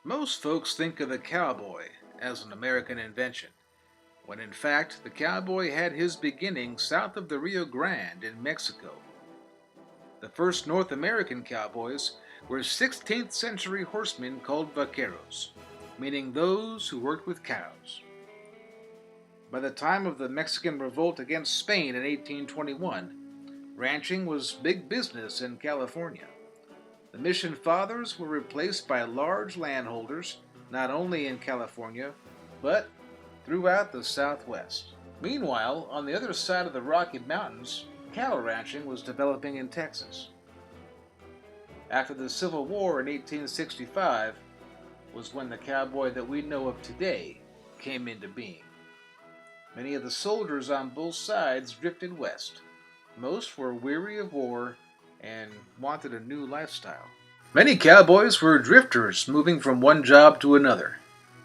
Most folks think of the cowboy as an American invention, when in fact the cowboy had his beginning south of the Rio Grande in Mexico. The first North American cowboys were 16th century horsemen called vaqueros, meaning those who worked with cows. By the time of the Mexican revolt against Spain in 1821, ranching was big business in California. The mission fathers were replaced by large landholders, not only in California, but throughout the Southwest. Meanwhile, on the other side of the Rocky Mountains, cattle ranching was developing in Texas. After the Civil War in 1865 was when the cowboy that we know of today came into being. Many of the soldiers on both sides drifted west. Most were weary of war and wanted a new lifestyle. Many cowboys were drifters moving from one job to another.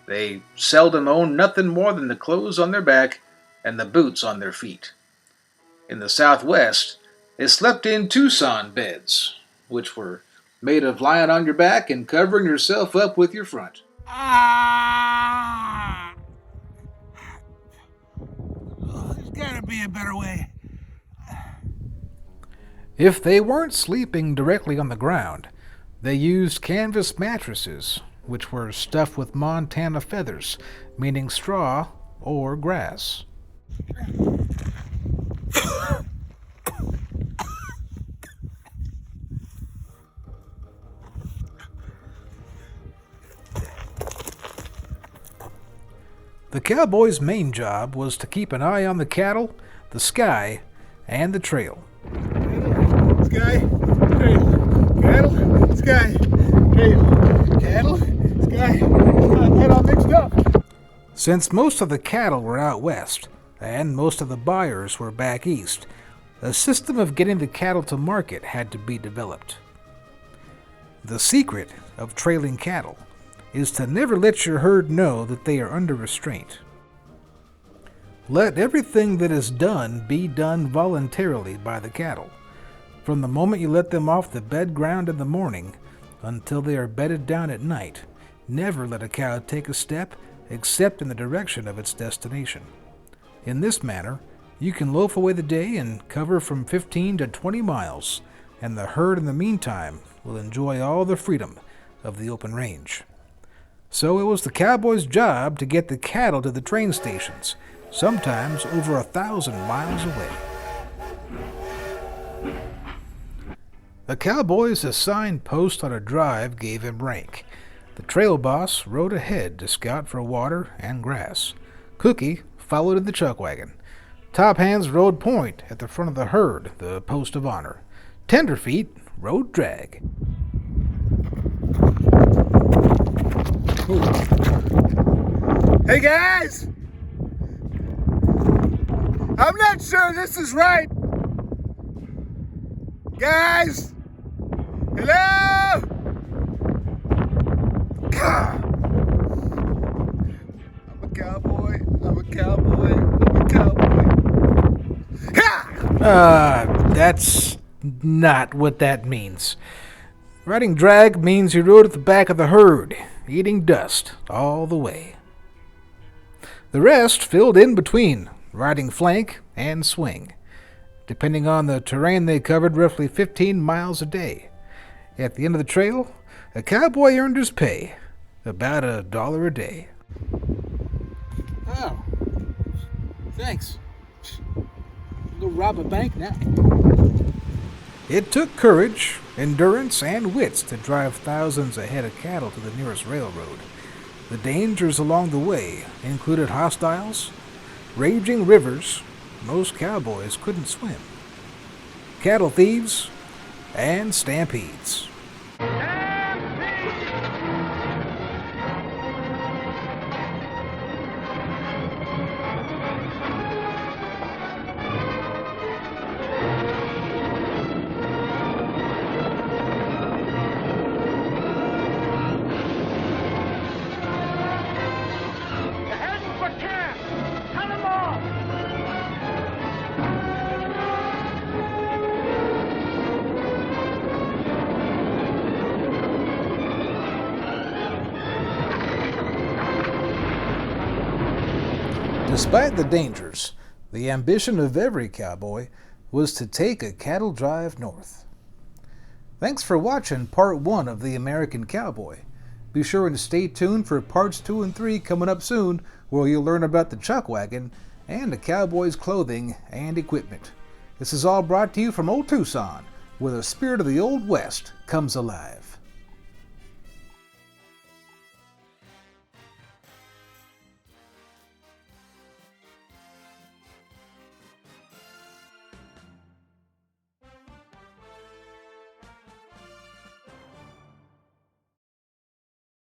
They seldom owned nothing more than the clothes on their back and the boots on their feet. In the Southwest, they slept in Tucson beds, which were made of lying on your back and covering yourself up with your front. There's gotta be a better way. If they weren't sleeping directly on the ground, they used canvas mattresses, which were stuffed with Montana feathers, meaning straw or grass. The cowboy's main job was to keep an eye on the cattle, the sky, and the trail. Sky, trail, cattle, sky, trail, cattle, sky. Got that all mixed up. Since most of the cattle were out west, and most of the buyers were back east, a system of getting the cattle to market had to be developed. The secret of trailing cattle is to never let your herd know that they are under restraint. Let everything that is done be done voluntarily by the cattle. From the moment you let them off the bed ground in the morning until they are bedded down at night, never let a cow take a step except in the direction of its destination. In this manner, you can loaf away the day and cover from 15 to 20 miles, and the herd in the meantime will enjoy all the freedom of the open range. So it was the cowboy's job to get the cattle to the train stations, sometimes over 1,000 miles away. A cowboy's assigned post on a drive gave him rank. The trail boss rode ahead to scout for water and grass. Cookie followed in the chuck wagon. Top Hands rode point at the front of the herd, the post of honor. Tenderfeet rode drag. Hey guys! I'm not sure this is right. Guys! Hello! I'm a cowboy. I'm a cowboy. I'm a cowboy. That's not what that means. Riding drag means you rode at the back of the herd, eating dust all the way. The rest filled in between, riding flank and swing. Depending on the terrain, they covered roughly 15 miles a day. At the end of the trail, a cowboy earned his pay, about $1 a day. Oh, thanks. Go rob a bank now. It took courage, endurance, and wits to drive thousands of head of cattle to the nearest railroad. The dangers along the way included hostiles, raging rivers, most cowboys couldn't swim, cattle thieves, and stampedes. Despite the dangers, the ambition of every cowboy was to take a cattle drive north. Thanks for watching part 1 of The American Cowboy. Be sure to stay tuned for parts 2 and 3 coming up soon, where you'll learn about the chuck wagon and the cowboy's clothing and equipment. This is all brought to you from old Tucson, where the spirit of the Old West comes alive.